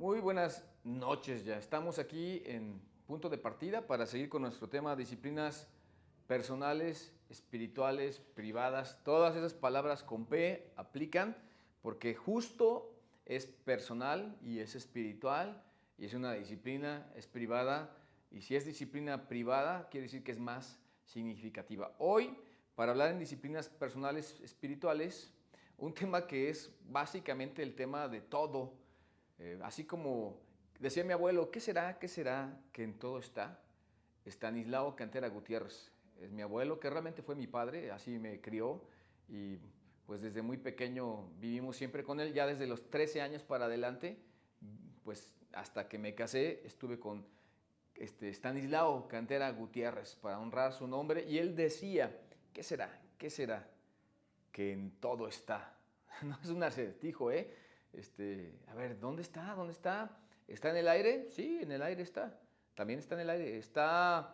Muy buenas noches ya. Estamos aquí en punto de partida para seguir con nuestro tema disciplinas personales, espirituales, privadas. Todas esas palabras con P aplican porque justo es personal y es espiritual y es una disciplina, es privada. Y si es disciplina privada, quiere decir que es más significativa. Hoy, para hablar en disciplinas personales, espirituales, un tema que es básicamente el tema de todo. Así como decía mi abuelo, qué será que en todo está? Estanislao Cantera Gutiérrez es mi abuelo, que realmente fue mi padre, así me crió y pues desde muy pequeño vivimos siempre con él, ya desde los 13 años para adelante, pues hasta que me casé estuve con Estanislao Cantera Gutiérrez para honrar su nombre y él decía, ¿qué será? ¿Qué será que en todo está? No es un acertijo, ¿eh? A ver, ¿dónde está? ¿Dónde está? ¿Está en el aire? Sí, en el aire está. También está en el aire. ¿Está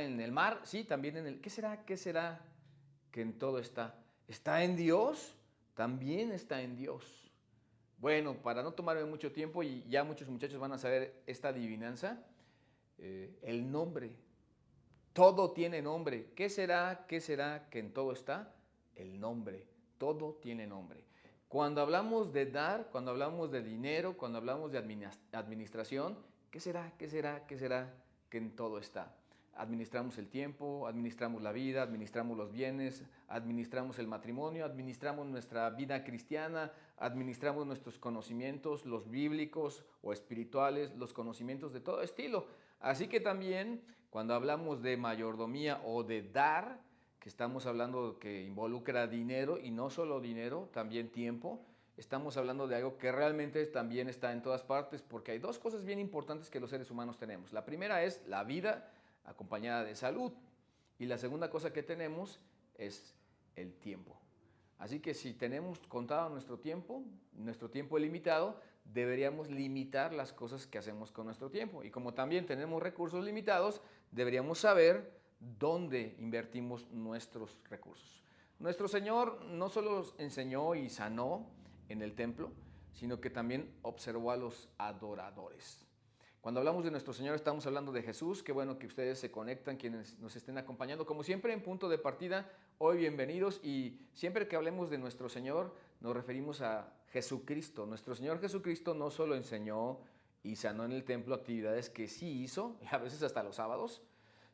en el mar? Sí, también en el... ¿Qué será? ¿Qué será que en todo está? ¿Está en Dios? También está en Dios. Bueno, para no tomarme mucho tiempo y ya muchos muchachos van a saber esta adivinanza, el nombre. Todo tiene nombre. ¿Qué será? ¿Qué será que en todo está? El nombre. Todo tiene nombre. Cuando hablamos de dar, cuando hablamos de dinero, cuando hablamos de administración, ¿qué será? ¿Qué será? ¿Qué será que en todo está? Administramos el tiempo, administramos la vida, administramos los bienes, administramos el matrimonio, administramos nuestra vida cristiana, administramos nuestros conocimientos, los bíblicos o espirituales, los conocimientos de todo estilo. Así que también cuando hablamos de mayordomía o de dar, que estamos hablando que involucra dinero y no solo dinero, también tiempo, estamos hablando de algo que realmente también está en todas partes porque hay dos cosas bien importantes que los seres humanos tenemos. La primera es la vida acompañada de salud y la segunda cosa que tenemos es el tiempo. Así que si tenemos contado nuestro tiempo es limitado, deberíamos limitar las cosas que hacemos con nuestro tiempo. Y como también tenemos recursos limitados, deberíamos saber dónde invertimos nuestros recursos. Nuestro Señor no solo enseñó y sanó en el templo, sino que también observó a los adoradores. Cuando hablamos de nuestro Señor estamos hablando de Jesús. Qué bueno que ustedes se conectan, quienes nos estén acompañando. Como siempre en punto de partida, hoy bienvenidos y siempre que hablemos de nuestro Señor nos referimos a Jesucristo. Nuestro Señor Jesucristo no solo enseñó y sanó en el templo actividades que sí hizo, a veces hasta los sábados,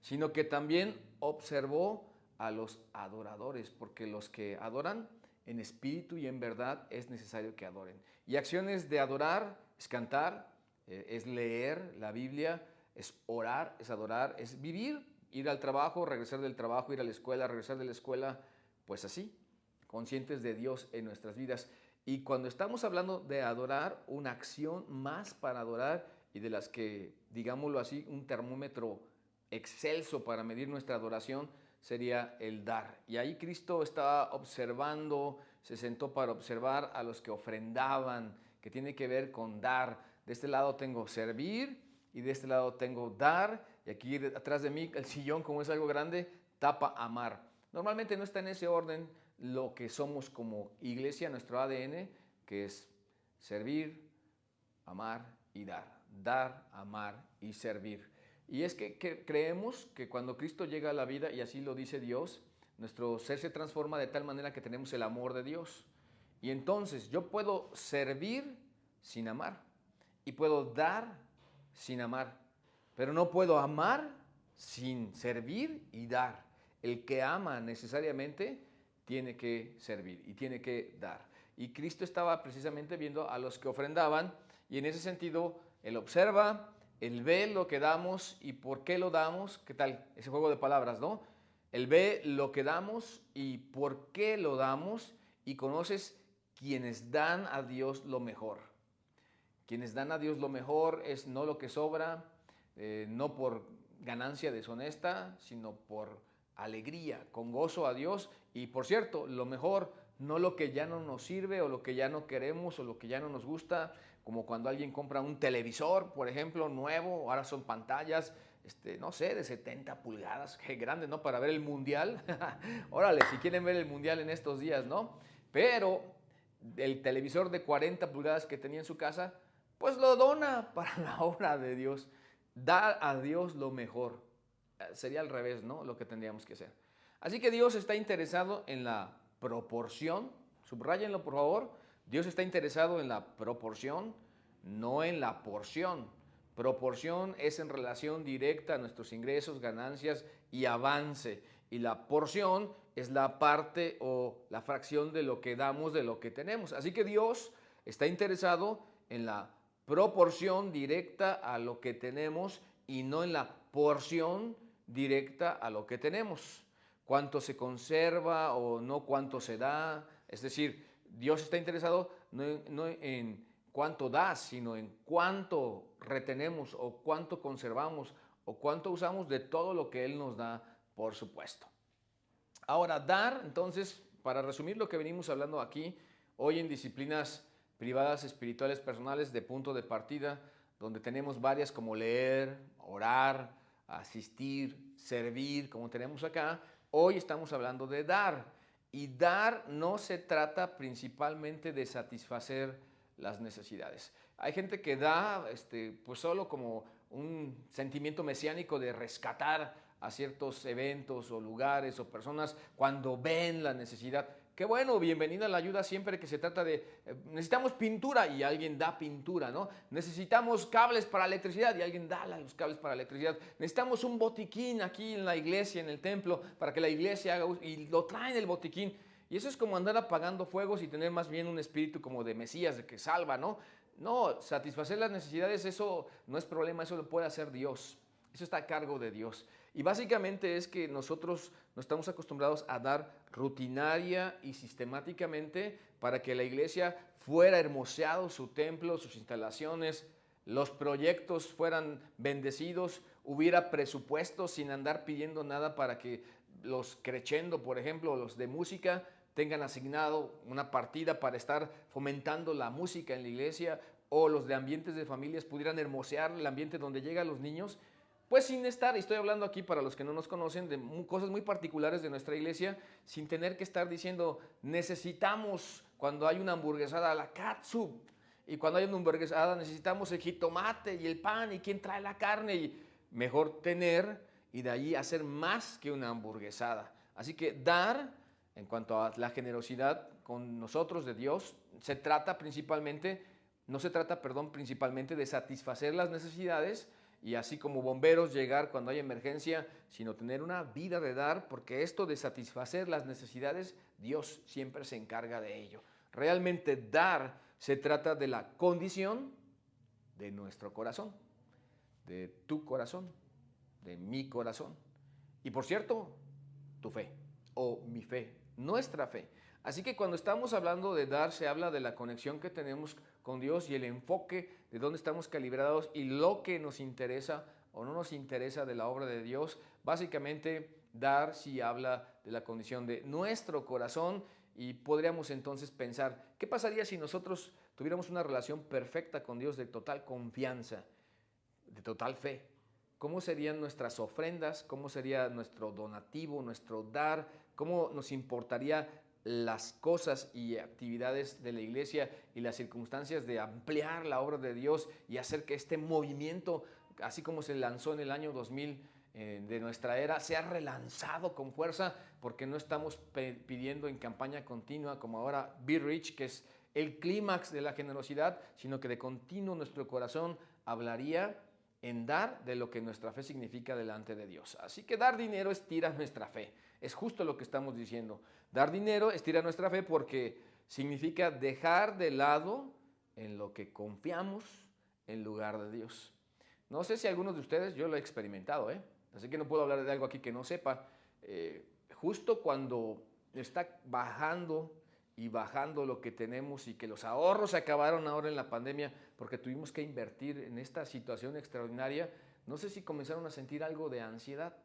sino que también observó a los adoradores, porque los que adoran en espíritu y en verdad es necesario que adoren. Y acciones de adorar es cantar, es leer la Biblia, es orar, es adorar, es vivir, ir al trabajo, regresar del trabajo, ir a la escuela, regresar de la escuela, pues así, conscientes de Dios en nuestras vidas. Y cuando estamos hablando de adorar, una acción más para adorar y de las que, digámoslo así, un termómetro excelso para medir nuestra adoración sería el dar. Y ahí Cristo estaba observando, se sentó para observar a los que ofrendaban, que tiene que ver con dar. De este lado tengo servir y de este lado tengo dar. Y aquí atrás de mí el sillón, como es algo grande, tapa amar. Normalmente no está en ese orden lo que somos como iglesia, nuestro ADN, que es servir, amar y dar. Dar, amar y servir. Y es que creemos que cuando Cristo llega a la vida, y así lo dice Dios, nuestro ser se transforma de tal manera que tenemos el amor de Dios. Y entonces yo puedo servir sin amar y puedo dar sin amar, pero no puedo amar sin servir y dar. El que ama necesariamente tiene que servir y tiene que dar. Y Cristo estaba precisamente viendo a los que ofrendaban y en ese sentido Él observa, Él ve lo que damos y por qué lo damos. ¿Qué tal? Ese juego de palabras, ¿no? Él ve lo que damos y por qué lo damos y conoces quienes dan a Dios lo mejor. Quienes dan a Dios lo mejor es no lo que sobra, no por ganancia deshonesta, sino por alegría, con gozo a Dios. Y por cierto, lo mejor, no lo que ya no nos sirve o lo que ya no queremos o lo que ya no nos gusta, como cuando alguien compra un televisor, por ejemplo, nuevo, ahora son pantallas, no sé, de 70 pulgadas, qué grande, ¿no? Para ver el mundial. Órale, si quieren ver el mundial en estos días, ¿no? Pero el televisor de 40 pulgadas que tenía en su casa, pues lo dona para la obra de Dios. Da a Dios lo mejor. Sería al revés, ¿no? Lo que tendríamos que hacer. Así que Dios está interesado en la proporción. Subrayenlo, por favor. Dios está interesado en la proporción, no en la porción. Proporción es en relación directa a nuestros ingresos, ganancias y avance. Y la porción es la parte o la fracción de lo que damos, de lo que tenemos. Así que Dios está interesado en la proporción directa a lo que tenemos y no en la porción directa a lo que tenemos. Cuánto se conserva o no cuánto se da. Es decir, Dios está interesado no en cuánto das, sino en cuánto retenemos o cuánto conservamos o cuánto usamos de todo lo que Él nos da, por supuesto. Ahora, dar, entonces, para resumir lo que venimos hablando aquí, hoy en disciplinas privadas, espirituales, personales, de punto de partida, donde tenemos varias como leer, orar, asistir, servir, como tenemos acá, hoy estamos hablando de dar. Y dar no se trata principalmente de satisfacer las necesidades. Hay gente que da pues solo como un sentimiento mesiánico de rescatar a ciertos eventos o lugares o personas cuando ven la necesidad. Qué bueno, bienvenida a la ayuda siempre que se trata de, necesitamos pintura y alguien da pintura, ¿no? Necesitamos cables para electricidad y alguien da los cables para electricidad. Necesitamos un botiquín aquí en la iglesia, en el templo, para que la iglesia haga uso, y lo traen el botiquín. Y eso es como andar apagando fuegos y tener más bien un espíritu como de Mesías, de que salva, ¿no? No, satisfacer las necesidades, eso no es problema, eso lo puede hacer Dios. Eso está a cargo de Dios. Y básicamente es que nosotros no estamos acostumbrados a dar rutinaria y sistemáticamente para que la iglesia fuera hermoseado su templo, sus instalaciones, los proyectos fueran bendecidos, hubiera presupuesto sin andar pidiendo nada para que los crescendo, por ejemplo, los de música, tengan asignado una partida para estar fomentando la música en la iglesia, o los de ambientes de familias pudieran hermosear el ambiente donde llegan los niños. Pues sin estar, y estoy hablando aquí para los que no nos conocen, de cosas muy particulares de nuestra iglesia, sin tener que estar diciendo, necesitamos, cuando hay una hamburguesada, la catsup, y cuando hay una hamburguesada necesitamos el jitomate y el pan, y quién trae la carne, y mejor tener, y de ahí hacer más que una hamburguesada. Así que dar, en cuanto a la generosidad con nosotros de Dios, se trata principalmente, no se trata, perdón, principalmente de satisfacer las necesidades, y así como bomberos llegar cuando hay emergencia, sino tener una vida de dar, porque esto de satisfacer las necesidades, Dios siempre se encarga de ello. Realmente dar se trata de la condición de nuestro corazón, de tu corazón, de mi corazón. Y por cierto, tu fe o mi fe, nuestra fe. Así que cuando estamos hablando de dar, se habla de la conexión que tenemos con Dios y el enfoque de dónde estamos calibrados y lo que nos interesa o no nos interesa de la obra de Dios. Básicamente, dar sí habla de la condición de nuestro corazón, y podríamos entonces pensar, ¿qué pasaría si nosotros tuviéramos una relación perfecta con Dios de total confianza, de total fe? ¿Cómo serían nuestras ofrendas? ¿Cómo sería nuestro donativo, nuestro dar? ¿Cómo nos importaría las cosas y actividades de la iglesia y las circunstancias de ampliar la obra de Dios y hacer que este movimiento, así como se lanzó en el año 2000 de nuestra era, sea relanzado con fuerza? Porque no estamos pidiendo en campaña continua como ahora Be Rich, que es el clímax de la generosidad, sino que de continuo nuestro corazón hablaría en dar de lo que nuestra fe significa delante de Dios. Así que dar dinero estira nuestra fe. Es justo lo que estamos diciendo. Dar dinero estira nuestra fe porque significa dejar de lado en lo que confiamos en lugar de Dios. No sé si algunos de ustedes, yo lo he experimentado, así que no puedo hablar de algo aquí que no sepa. Justo cuando está bajando y bajando lo que tenemos y que los ahorros se acabaron ahora en la pandemia porque tuvimos que invertir en esta situación extraordinaria, no sé si comenzaron a sentir algo de ansiedad.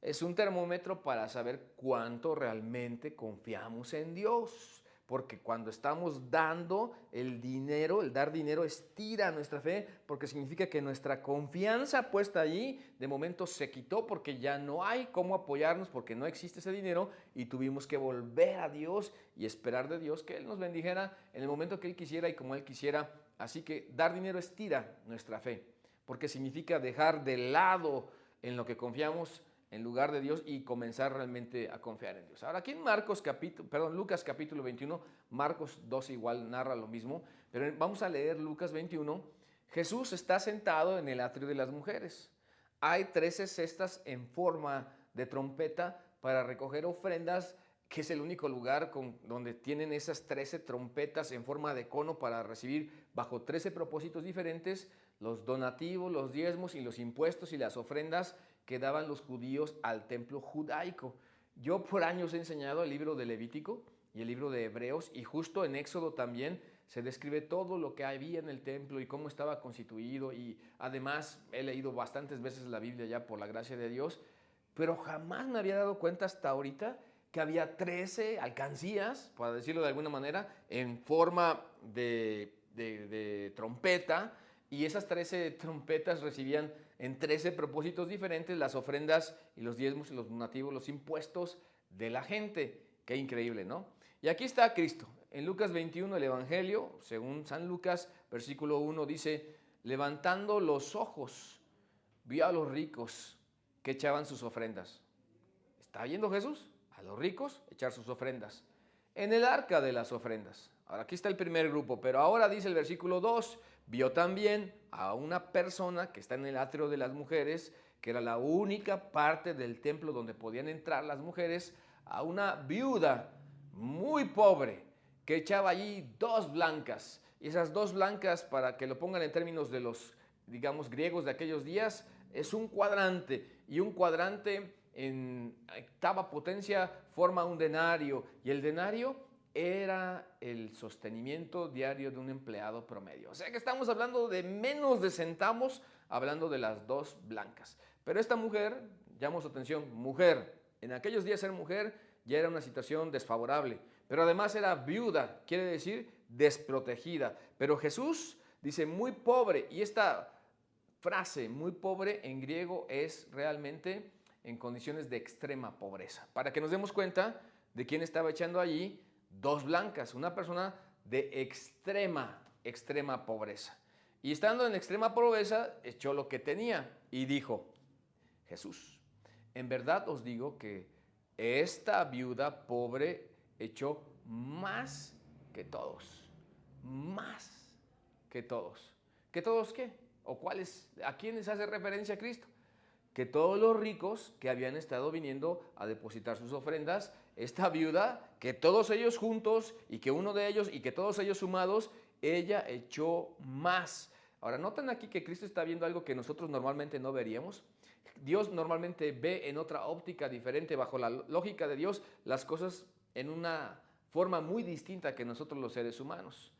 Es un termómetro para saber cuánto realmente confiamos en Dios, porque cuando estamos dando el dinero, el dar dinero estira nuestra fe, porque significa que nuestra confianza puesta allí de momento se quitó porque ya no hay cómo apoyarnos, porque no existe ese dinero y tuvimos que volver a Dios y esperar de Dios que Él nos bendijera en el momento que Él quisiera y como Él quisiera. Así que dar dinero estira nuestra fe, porque significa dejar de lado en lo que confiamos en lugar de Dios y comenzar realmente a confiar en Dios. Ahora aquí en Lucas capítulo 21, Marcos 2 igual narra lo mismo, pero vamos a leer Lucas 21. Jesús está sentado en el atrio de las mujeres. Hay 13 cestas en forma de trompeta para recoger ofrendas, que es el único lugar donde tienen esas 13 trompetas en forma de cono para recibir bajo 13 propósitos diferentes los donativos, los diezmos y los impuestos y las ofrendas que daban los judíos al templo judaico. Yo por años he enseñado el libro de Levítico y el libro de Hebreos, y justo en Éxodo también se describe todo lo que había en el templo y cómo estaba constituido, y además he leído bastantes veces la Biblia ya por la gracia de Dios, pero jamás me había dado cuenta hasta ahorita que había 13 alcancías, para decirlo de alguna manera, en forma de trompeta, y esas 13 trompetas recibían en 13 propósitos diferentes las ofrendas y los diezmos y los donativos, los impuestos de la gente. Qué increíble, ¿no? Y aquí está Cristo. En Lucas 21, el Evangelio, según San Lucas, versículo 1, dice: levantando los ojos, vio a los ricos que echaban sus ofrendas. ¿Está viendo Jesús a los ricos echar sus ofrendas en el arca de las ofrendas? Ahora aquí está el primer grupo, pero ahora dice el versículo 2, vio también a una persona que está en el atrio de las mujeres, que era la única parte del templo donde podían entrar las mujeres, a una viuda muy pobre que echaba allí 2 blancas. Y esas 2 blancas, para que lo pongan en términos de los, digamos, griegos de aquellos días, es un cuadrante, y un cuadrante en octava potencia forma un denario, y el denario era el sostenimiento diario de un empleado promedio. O sea que estamos hablando de menos de centavos, hablando de las 2 blancas. Pero esta mujer, llamo su atención, mujer, en aquellos días ser mujer ya era una situación desfavorable, pero además era viuda, quiere decir desprotegida. Pero Jesús dice muy pobre, y esta frase muy pobre en griego es realmente en condiciones de extrema pobreza. Para que nos demos cuenta de quién estaba echando allí 2 blancas, una persona de extrema pobreza. Y estando en extrema pobreza, echó lo que tenía y dijo: Jesús, en verdad os digo que esta viuda pobre echó más que todos. Más que todos. ¿Que todos qué? ¿O cuáles? ¿A quiénes hace referencia Cristo? Que todos los ricos que habían estado viniendo a depositar sus ofrendas, esta viuda, que todos ellos juntos y que uno de ellos y que todos ellos sumados, ella echó más. Ahora, notan aquí que Cristo está viendo algo que nosotros normalmente no veríamos. Dios normalmente ve en otra óptica diferente, bajo la lógica de Dios, las cosas en una forma muy distinta que nosotros los seres humanos.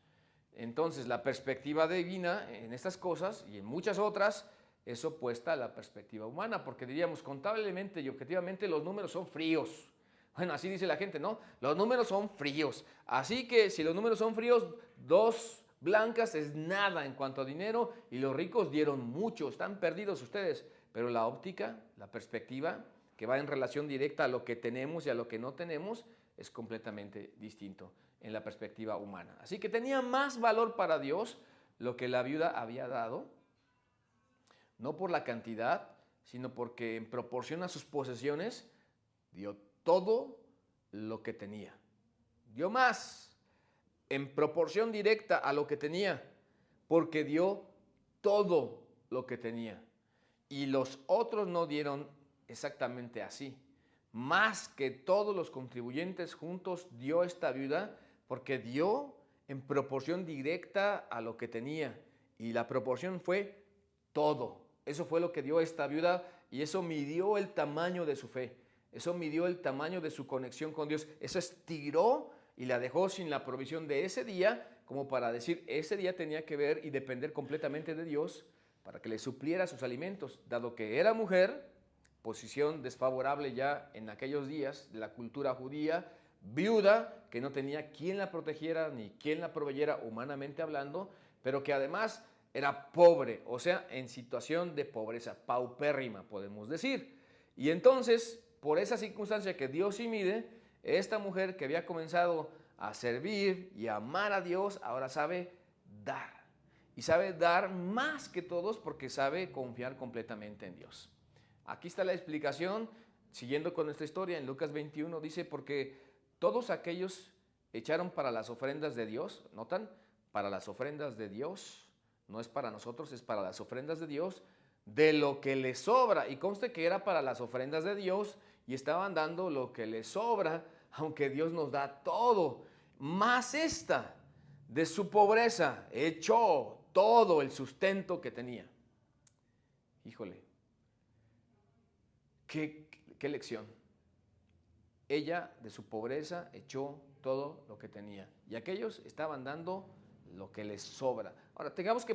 Entonces, la perspectiva divina en estas cosas y en muchas otras es opuesta a la perspectiva humana, porque diríamos contablemente y objetivamente los números son fríos. Bueno, así dice la gente, ¿no? Los números son fríos. Así que si los números son fríos, 2 blancas es nada en cuanto a dinero, y los ricos dieron mucho, están perdidos ustedes. Pero la óptica, la perspectiva, que va en relación directa a lo que tenemos y a lo que no tenemos, es completamente distinto en la perspectiva humana. Así que tenía más valor para Dios lo que la viuda había dado, no por la cantidad, sino porque en proporción a sus posesiones dio todo lo que tenía. Dio más en proporción directa a lo que tenía, porque dio todo lo que tenía. Y los otros no dieron exactamente así. Más que todos los contribuyentes juntos dio esta viuda, porque dio en proporción directa a lo que tenía. Y la proporción fue todo. Eso fue lo que dio esta viuda, y eso midió el tamaño de su fe. Eso midió el tamaño de su conexión con Dios. Eso estiró y la dejó sin la provisión de ese día, como para decir, ese día tenía que ver y depender completamente de Dios para que le supliera sus alimentos, dado que era mujer, posición desfavorable ya en aquellos días de la cultura judía, viuda, que no tenía quien la protegiera ni quien la proveyera humanamente hablando, pero que además era pobre, o sea, en situación de pobreza, paupérrima, podemos decir. Y entonces, por esa circunstancia que Dios sí mide, esta mujer que había comenzado a servir y a amar a Dios, ahora sabe dar. Y sabe dar más que todos porque sabe confiar completamente en Dios. Aquí está la explicación, siguiendo con nuestra historia, en Lucas 21 dice, porque todos aquellos echaron para las ofrendas de Dios, ¿notan? Para las ofrendas de Dios, no es para nosotros, es para las ofrendas de Dios, de lo que les sobra. Y conste que era para las ofrendas de Dios y estaban dando lo que les sobra, aunque Dios nos da todo. Más esta, de su pobreza, echó todo el sustento que tenía. Híjole, qué lección. Ella de su pobreza echó todo lo que tenía y aquellos estaban dando lo que les sobra. Ahora, tenemos que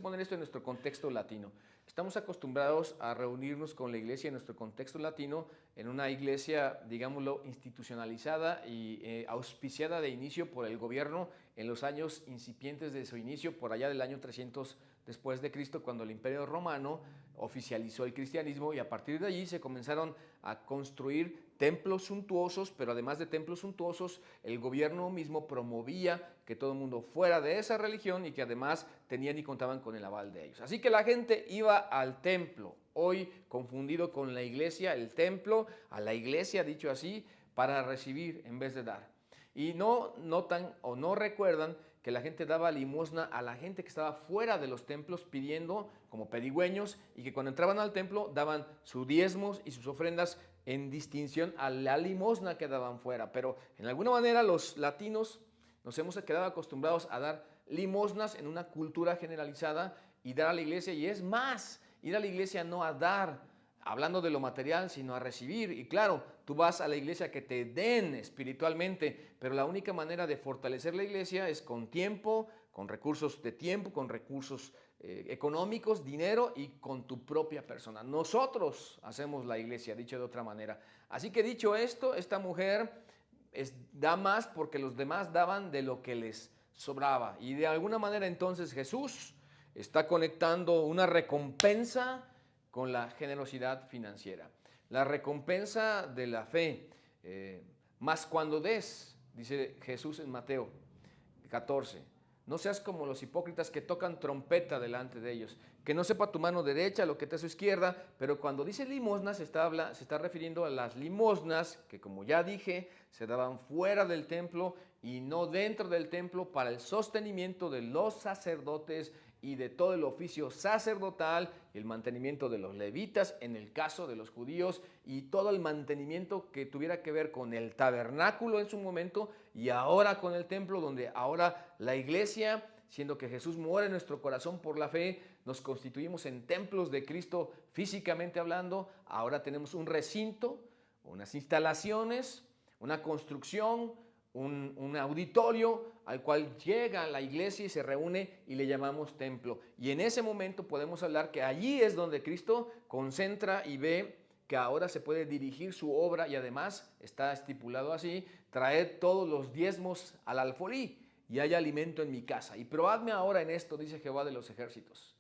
poner esto en nuestro contexto latino. Estamos acostumbrados a reunirnos con la iglesia en nuestro contexto latino, en una iglesia, digámoslo, institucionalizada y auspiciada de inicio por el gobierno en los años incipientes de su inicio, por allá del año 300 después de Cristo, cuando el Imperio Romano oficializó el cristianismo y a partir de allí se comenzaron a construir templos suntuosos, pero además de templos suntuosos, el gobierno mismo promovía que todo el mundo fuera de esa religión y que además tenían y contaban con el aval de ellos. Así que la gente iba al templo, hoy confundido con la iglesia, el templo, a la iglesia, dicho así, para recibir en vez de dar. Y no notan o no recuerdan que la gente daba limosna a la gente que estaba fuera de los templos pidiendo como pedigüeños y que cuando entraban al templo daban sus diezmos y sus ofrendas en distinción a la limosna que daban fuera. Pero en alguna manera los latinos nos hemos quedado acostumbrados a dar limosnas en una cultura generalizada y dar a la iglesia, y es más, ir a la iglesia no a dar, hablando de lo material, sino a recibir. Y claro, tú vas a la iglesia que te den espiritualmente, pero la única manera de fortalecer la iglesia es con tiempo, con recursos de tiempo, con recursos económicos, dinero y con tu propia persona. Nosotros hacemos la iglesia, dicho de otra manera. Así que dicho esto, esta mujer da más porque los demás daban de lo que les sobraba. Y de alguna manera entonces Jesús está conectando una recompensa con la generosidad financiera. La recompensa de la fe, más cuando des, dice Jesús en Mateo 14, no seas como los hipócritas que tocan trompeta delante de ellos, que no sepa tu mano derecha lo que te hace su izquierda, pero cuando dice limosnas se está refiriendo a las limosnas que, como ya dije, se daban fuera del templo y no dentro del templo para el sostenimiento de los sacerdotes y de todo el oficio sacerdotal, el mantenimiento de los levitas en el caso de los judíos y todo el mantenimiento que tuviera que ver con el tabernáculo en su momento y ahora con el templo, donde ahora la iglesia, siendo que Jesús muere en nuestro corazón por la fe, nos constituimos en templos de Cristo físicamente hablando. Ahora tenemos un recinto, unas instalaciones, una construcción, un auditorio al cual llega la iglesia y se reúne y le llamamos templo. Y en ese momento podemos hablar que allí es donde Cristo concentra y ve que ahora se puede dirigir su obra y además está estipulado así, traed todos los diezmos al alfolí y haya alimento en mi casa. Y probadme ahora en esto, dice Jehová de los ejércitos.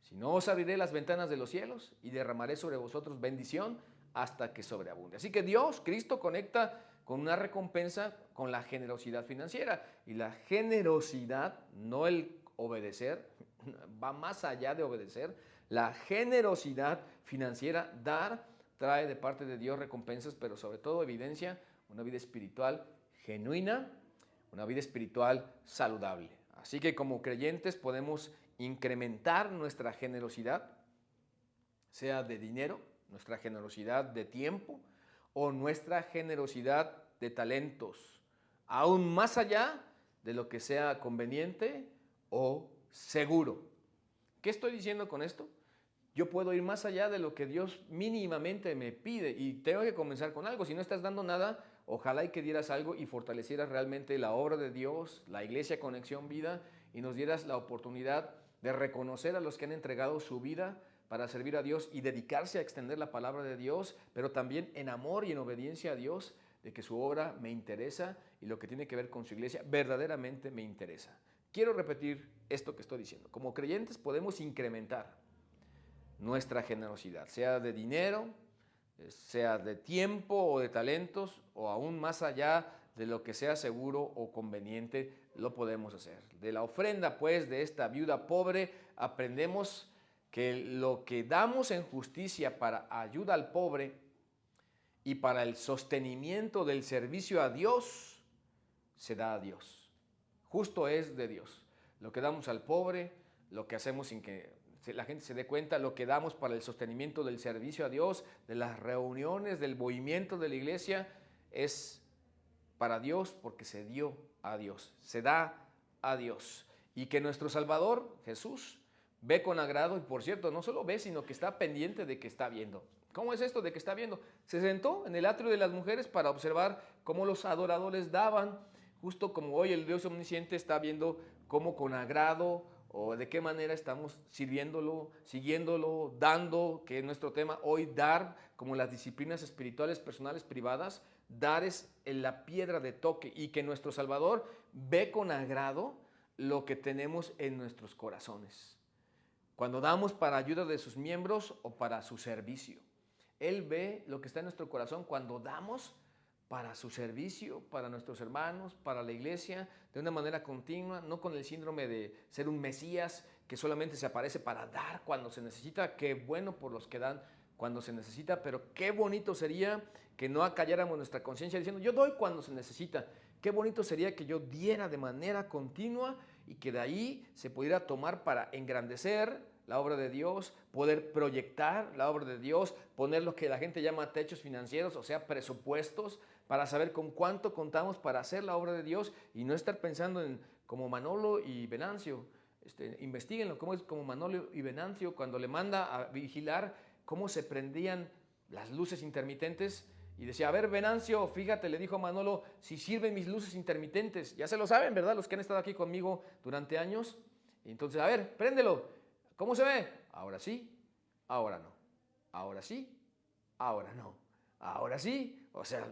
Si no, os abriré las ventanas de los cielos y derramaré sobre vosotros bendición hasta que sobreabunde. Así que Dios, Cristo, conecta con una recompensa con la generosidad financiera. Y la generosidad, no el obedecer, va más allá de obedecer. La generosidad financiera, dar, trae de parte de Dios recompensas, pero sobre todo evidencia una vida espiritual genuina, una vida espiritual saludable. Así que como creyentes podemos incrementar nuestra generosidad, sea de dinero, nuestra generosidad de tiempo o nuestra generosidad de talentos, aún más allá de lo que sea conveniente o seguro. ¿Qué estoy diciendo con esto? Yo puedo ir más allá de lo que Dios mínimamente me pide y tengo que comenzar con algo. Si no estás dando nada, ojalá y que dieras algo y fortalecieras realmente la obra de Dios, la Iglesia Conexión Vida, y nos dieras la oportunidad de reconocer a los que han entregado su vida para servir a Dios y dedicarse a extender la palabra de Dios, pero también en amor y en obediencia a Dios, de que su obra me interesa y lo que tiene que ver con su iglesia verdaderamente me interesa. Quiero repetir esto que estoy diciendo. Como creyentes podemos incrementar nuestra generosidad, sea de dinero, sea de tiempo o de talentos, o aún más allá de lo que sea seguro o conveniente, lo podemos hacer. De la ofrenda, pues, de esta viuda pobre, aprendemos que lo que damos en justicia para ayuda al pobre y para el sostenimiento del servicio a Dios, se da a Dios. Justo es de Dios. Lo que damos al pobre, lo que hacemos sin que la gente se dé cuenta, lo que damos para el sostenimiento del servicio a Dios, de las reuniones, del movimiento de la iglesia, es para Dios porque se dio a Dios, se da a Dios. Y que nuestro Salvador, Jesús, ve con agrado, y por cierto, no solo ve, sino que está pendiente de que está viendo. ¿Cómo es esto de que está viendo? Se sentó en el atrio de las mujeres para observar cómo los adoradores daban, justo como hoy el Dios omnisciente está viendo cómo con agrado o de qué manera estamos sirviéndolo, siguiéndolo, dando, que es nuestro tema hoy, dar, como las disciplinas espirituales, personales, privadas. Dar es la piedra de toque, y que nuestro Salvador ve con agrado lo que tenemos en nuestros corazones. Cuando damos para ayuda de sus miembros o para su servicio. Él ve lo que está en nuestro corazón cuando damos para su servicio, para nuestros hermanos, para la iglesia, de una manera continua, no con el síndrome de ser un Mesías que solamente se aparece para dar cuando se necesita. Qué bueno por los que dan cuando se necesita, pero qué bonito sería que no acalláramos nuestra conciencia diciendo yo doy cuando se necesita. Qué bonito sería que yo diera de manera continua y que de ahí se pudiera tomar para engrandecer la obra de Dios, poder proyectar la obra de Dios, poner lo que la gente llama techos financieros, o sea, presupuestos, para saber con cuánto contamos para hacer la obra de Dios y no estar pensando en como Manolo y Venancio. Investíguenlo, cómo es como Manolo y Venancio cuando le manda a vigilar cómo se prendían las luces intermitentes y decía, a ver, Venancio, fíjate, le dijo a Manolo, si sirven mis luces intermitentes. Ya se lo saben, ¿verdad? Los que han estado aquí conmigo durante años. Y entonces, a ver, préndelo. ¿Cómo se ve? Ahora sí, ahora no. Ahora sí, ahora no. Ahora sí, o sea,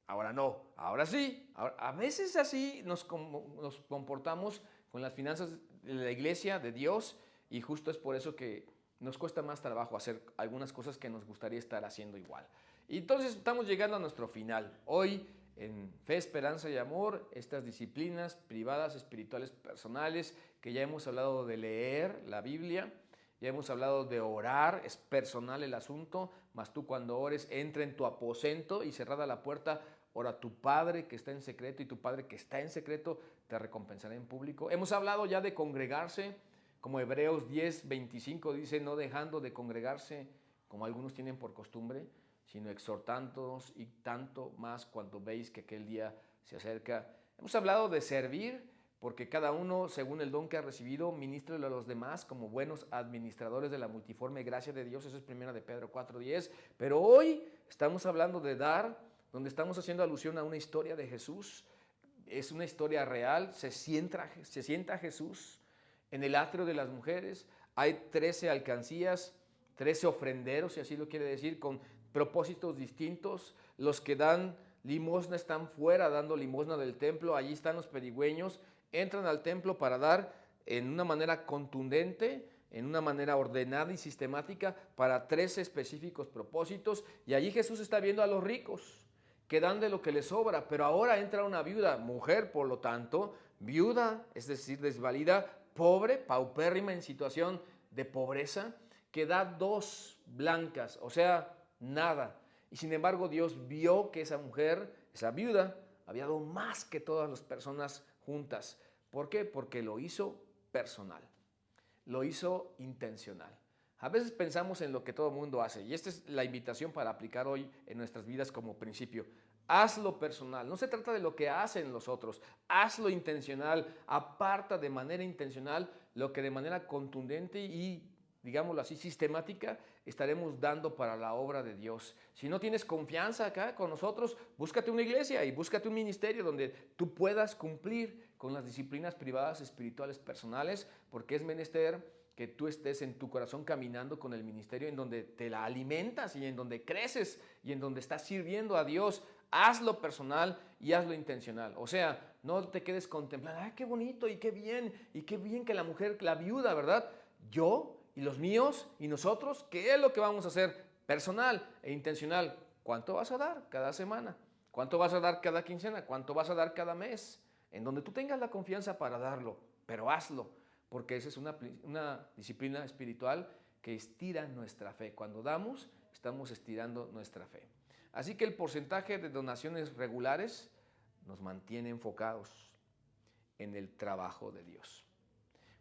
ahora no. Ahora sí. A veces así nos comportamos con las finanzas de la iglesia, de Dios, y justo es por eso que nos cuesta más trabajo hacer algunas cosas que nos gustaría estar haciendo igual. Y entonces estamos llegando a nuestro final. Hoy, en Fe, Esperanza y Amor, estas disciplinas privadas, espirituales, personales, que ya hemos hablado de leer la Biblia, ya hemos hablado de orar, es personal el asunto, mas tú cuando ores, entra en tu aposento y cerrada la puerta, ora a tu Padre que está en secreto, y tu Padre que está en secreto te recompensará en público. Hemos hablado ya de congregarse, como Hebreos 10:25 dice, no dejando de congregarse como algunos tienen por costumbre, sino exhortándonos, y tanto más cuando veis que aquel día se acerca. Hemos hablado de servir, porque cada uno, según el don que ha recibido, ministrelo a los demás como buenos administradores de la multiforme gracia de Dios. Eso es 1 de Pedro 4:10. Pero hoy estamos hablando de dar, donde estamos haciendo alusión a una historia de Jesús. Es una historia real, se sienta Jesús en el atrio de las mujeres. Hay 13 alcancías, 13 ofrenderos, si así lo quiere decir, con propósitos distintos. Los que dan limosna están fuera dando limosna del templo. Allí están los pedigüeños. Entran al templo para dar en una manera contundente, en una manera ordenada y sistemática para 13 específicos propósitos. Y allí Jesús está viendo a los ricos que dan de lo que les sobra. Pero ahora entra una viuda, mujer por lo tanto, viuda, es decir, desvalida, pobre, paupérrima, en situación de pobreza, que da 2 blancas, o sea, nada. Y sin embargo Dios vio que esa mujer, esa viuda, había dado más que todas las personas juntas. ¿Por qué? Porque lo hizo personal, lo hizo intencional. A veces pensamos en lo que todo el mundo hace, y esta es la invitación para aplicar hoy en nuestras vidas como principio. Hazlo personal, no se trata de lo que hacen los otros, hazlo intencional, aparta de manera intencional lo que de manera contundente y, digámoslo así, sistemática, estaremos dando para la obra de Dios. Si no tienes confianza acá con nosotros, búscate una iglesia y búscate un ministerio donde tú puedas cumplir con las disciplinas privadas, espirituales, personales, porque es menester que tú estés en tu corazón caminando con el ministerio en donde te la alimentas y en donde creces y en donde estás sirviendo a Dios hazlo personal y hazlo intencional. O sea, no te quedes contemplando, ¡ay, qué bonito y qué bien que la mujer, la viuda, ¿verdad? Yo y los míos y nosotros, ¿qué es lo que vamos a hacer? Personal e intencional. ¿Cuánto vas a dar cada semana? ¿Cuánto vas a dar cada quincena? ¿Cuánto vas a dar cada mes? En donde tú tengas la confianza para darlo, pero hazlo, porque esa es una disciplina espiritual que estira nuestra fe. Cuando damos, estamos estirando nuestra fe. Así que el porcentaje de donaciones regulares nos mantiene enfocados en el trabajo de Dios.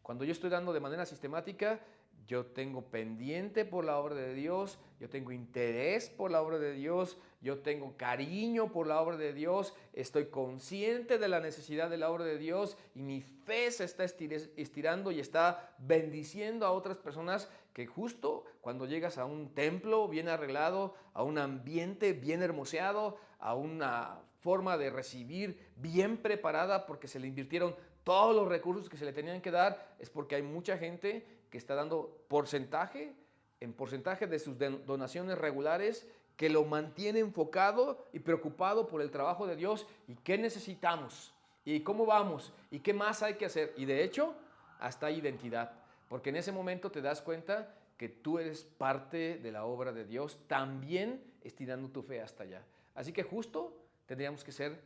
Cuando yo estoy dando de manera sistemática, yo tengo pendiente por la obra de Dios, yo tengo interés por la obra de Dios, yo tengo cariño por la obra de Dios, estoy consciente de la necesidad de la obra de Dios y mi fe se está estirando y está bendiciendo a otras personas que justo cuando llegas a un templo bien arreglado, a un ambiente bien hermoseado, a una forma de recibir bien preparada porque se le invirtieron todos los recursos que se le tenían que dar, es porque hay mucha gente que está dando porcentaje de sus donaciones regulares, que lo mantiene enfocado y preocupado por el trabajo de Dios y qué necesitamos y cómo vamos y qué más hay que hacer. Y de hecho, hasta hay identidad, porque en ese momento te das cuenta que tú eres parte de la obra de Dios, también estirando tu fe hasta allá. Así que justo tendríamos que ser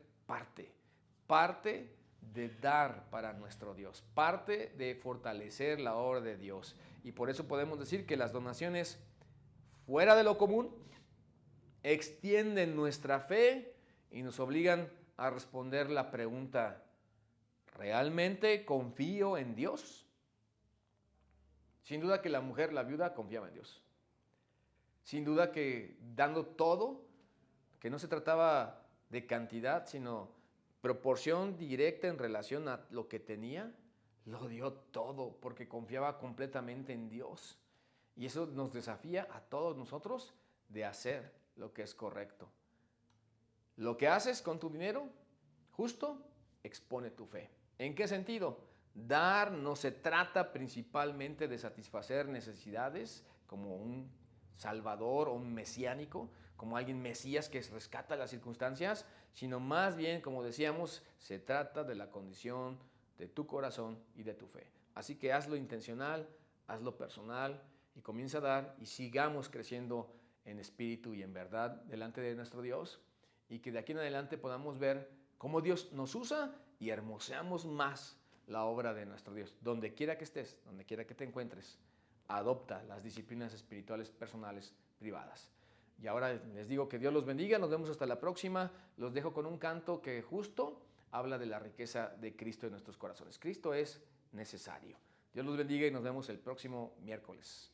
parte de dar para nuestro Dios, parte de fortalecer la obra de Dios. Y por eso podemos decir que las donaciones fuera de lo común extienden nuestra fe y nos obligan a responder la pregunta, ¿realmente confío en Dios? Sin duda que la mujer, la viuda, confiaba en Dios. Sin duda que dando todo, que no se trataba de cantidad, sino proporción directa en relación a lo que tenía, lo dio todo porque confiaba completamente en Dios. Y eso nos desafía a todos nosotros de hacer lo que es correcto. Lo que haces con tu dinero, justo, expone tu fe. ¿En qué sentido? Dar no se trata principalmente de satisfacer necesidades como un salvador o un mesiánico, como alguien mesías que rescata las circunstancias, sino más bien, como decíamos, se trata de la condición de tu corazón y de tu fe. Así que hazlo intencional, hazlo personal y comienza a dar y sigamos creciendo en espíritu y en verdad delante de nuestro Dios y que de aquí en adelante podamos ver cómo Dios nos usa y hermoseamos más la obra de nuestro Dios. Donde quiera que estés, donde quiera que te encuentres, adopta las disciplinas espirituales personales privadas. Y ahora les digo que Dios los bendiga, nos vemos hasta la próxima. Los dejo con un canto que justo habla de la riqueza de Cristo en nuestros corazones. Cristo es necesario. Dios los bendiga y nos vemos el próximo miércoles.